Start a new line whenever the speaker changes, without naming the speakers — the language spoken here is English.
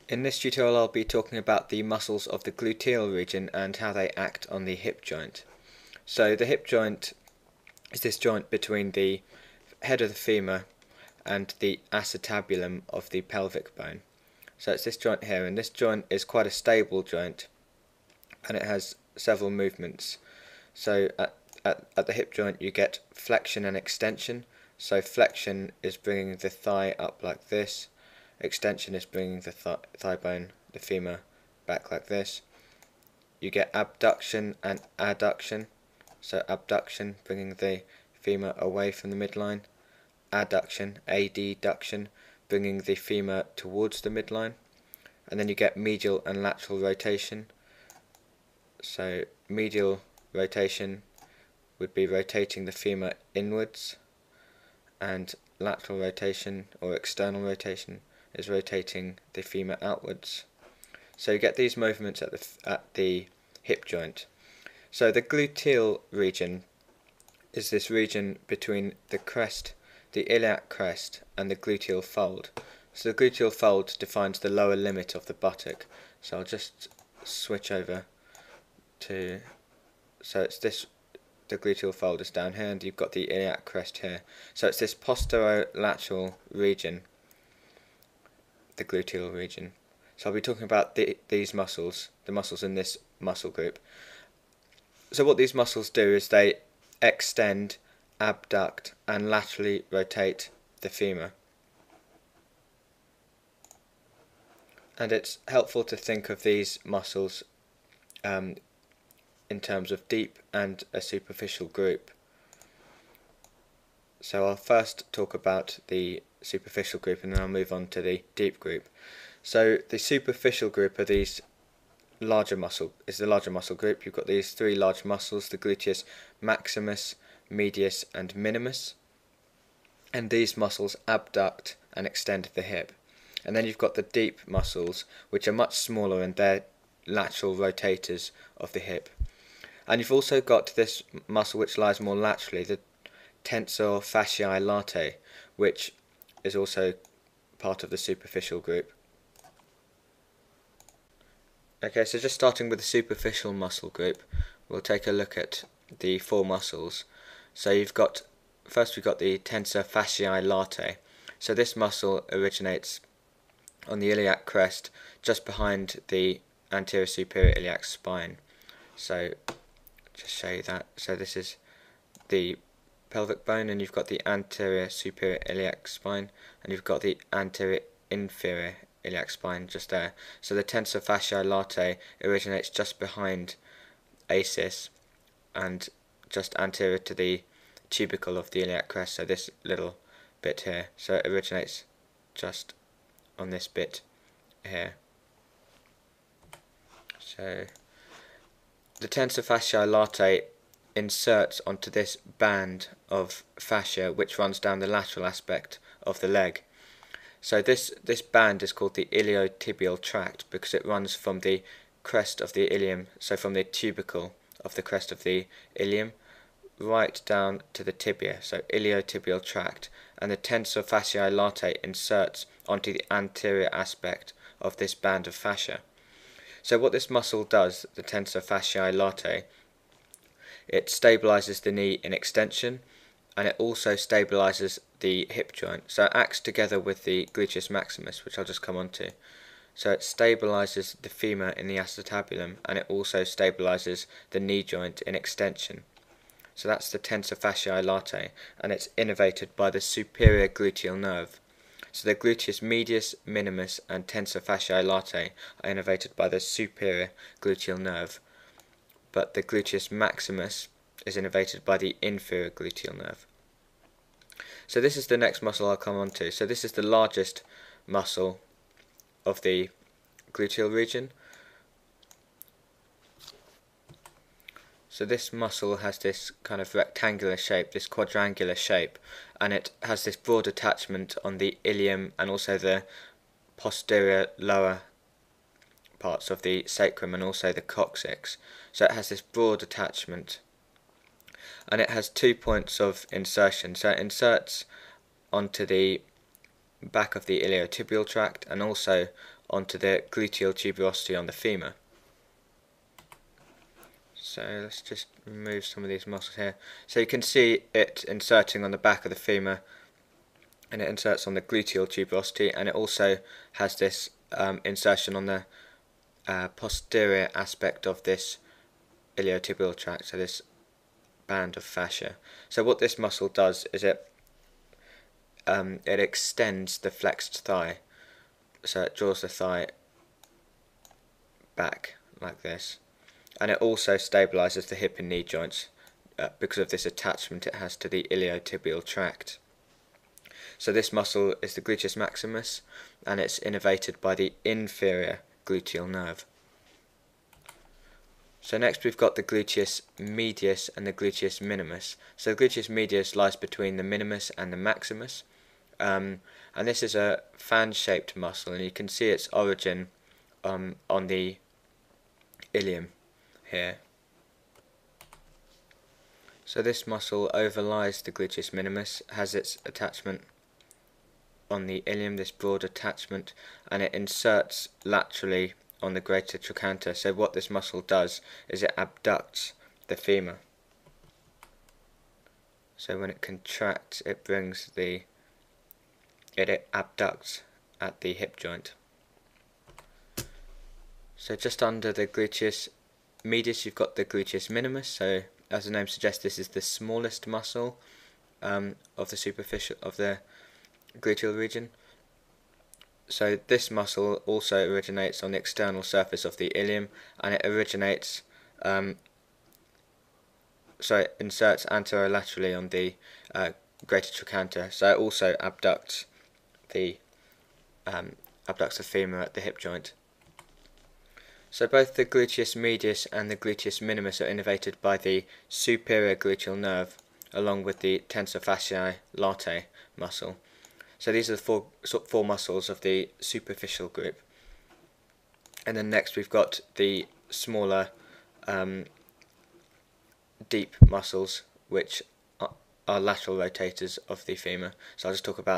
In this tutorial I'll be talking about the muscles of the gluteal region and how they act on the hip joint. So the hip joint is this joint between the head of the femur and the acetabulum of the pelvic bone. So it's this joint here, and this joint is quite a stable joint and it has several movements. So at the hip joint you get flexion and extension. So flexion is bringing the thigh up like this. Extension is bringing the thigh bone, the femur, back like this. You get abduction and adduction. So abduction, bringing the femur away from the midline. Adduction, adduction, bringing the femur towards the midline. And then you get medial and lateral rotation. So medial rotation would be rotating the femur inwards, and lateral rotation or external rotation is rotating the femur outwards. So you get these movements at the hip joint. So the gluteal region is this region between the crest, the iliac crest, and the gluteal fold. So the gluteal fold defines the lower limit of the buttock. So I'll just switch over to, so it's this, the gluteal fold is down here and you've got the iliac crest here. So it's this posterolateral region, the gluteal region. So I'll be talking about these muscles, the muscles in this muscle group. So what these muscles do is they extend, abduct and laterally rotate the femur. And it's helpful to think of these muscles in terms of deep and a superficial group. So I'll first talk about the superficial group and then I'll move on to the deep group. So the superficial group are these the larger muscle group. You've got these three large muscles, the gluteus maximus, medius and minimus, and these muscles abduct and extend the hip. And then you've got the deep muscles, which are much smaller and they're lateral rotators of the hip. And you've also got this muscle which lies more laterally, the tensor fasciae latae, which is also part of the superficial group. Okay, so just starting with the superficial muscle group, we'll take a look at the four muscles. So first we've got the tensor fasciae latae. So this muscle originates on the iliac crest, just behind the anterior superior iliac spine. So just show you that. So this is the pelvic bone, and you've got the anterior superior iliac spine, and you've got the anterior inferior iliac spine just there. So the tensor fasciae latae originates just behind ACIS and just anterior to the tubercle of the iliac crest, so this little bit here. So it originates just on this bit here. So the tensor fasciae latae inserts onto this band of fascia which runs down the lateral aspect of the leg. So this band is called the iliotibial tract because it runs from the crest of the ilium, so from the tubercle of the crest of the ilium right down to the tibia, so iliotibial tract, and the tensor fasciae latae inserts onto the anterior aspect of this band of fascia. So what this muscle does, the tensor fasciae latae, it stabilizes the knee in extension, and it also stabilizes the hip joint. So it acts together with the gluteus maximus, which I'll just come on to. So it stabilizes the femur in the acetabulum, and it also stabilizes the knee joint in extension. So that's the tensor fasciae latae, and it's innervated by the superior gluteal nerve. So the gluteus medius, minimus and tensor fasciae latae are innervated by the superior gluteal nerve, but the gluteus maximus is innervated by the inferior gluteal nerve. So this is the next muscle I'll come on to. So this is the largest muscle of the gluteal region. So this muscle has this kind of rectangular shape, this quadrangular shape, and it has this broad attachment on the ilium and also the posterior lower parts of the sacrum and also the coccyx. So it has this broad attachment, and it has 2 points of insertion. So it inserts onto the back of the iliotibial tract and also onto the gluteal tuberosity on the femur. So let's just remove some of these muscles here. So you can see it inserting on the back of the femur, and it inserts on the gluteal tuberosity, and it also has this insertion on the posterior aspect of this iliotibial tract, so this band of fascia. So what this muscle does is it extends the flexed thigh, so it draws the thigh back like this, and it also stabilizes the hip and knee joints because of this attachment it has to the iliotibial tract. So this muscle is the gluteus maximus, and it's innervated by the inferior gluteal nerve. So next we've got the gluteus medius and the gluteus minimus. So the gluteus medius lies between the minimus and the maximus, and this is a fan-shaped muscle, and you can see its origin on the ilium here. So this muscle overlies the gluteus minimus, has its attachment on the ilium, this broad attachment, and it inserts laterally on the greater trochanter. So what this muscle does is it abducts the femur. So when it contracts, it abducts at the hip joint. So just under the gluteus medius you've got the gluteus minimus. So as the name suggests, this is the smallest muscle of the gluteal region. So this muscle also originates on the external surface of the ilium, and it originates, it inserts anterolaterally on the greater trochanter. So it also abducts the femur at the hip joint. So both the gluteus medius and the gluteus minimus are innervated by the superior gluteal nerve, along with the tensor fasciae latae muscle. So these are the four muscles of the superficial group. And then next we've got the smaller deep muscles, which are lateral rotators of the femur. So I'll just talk about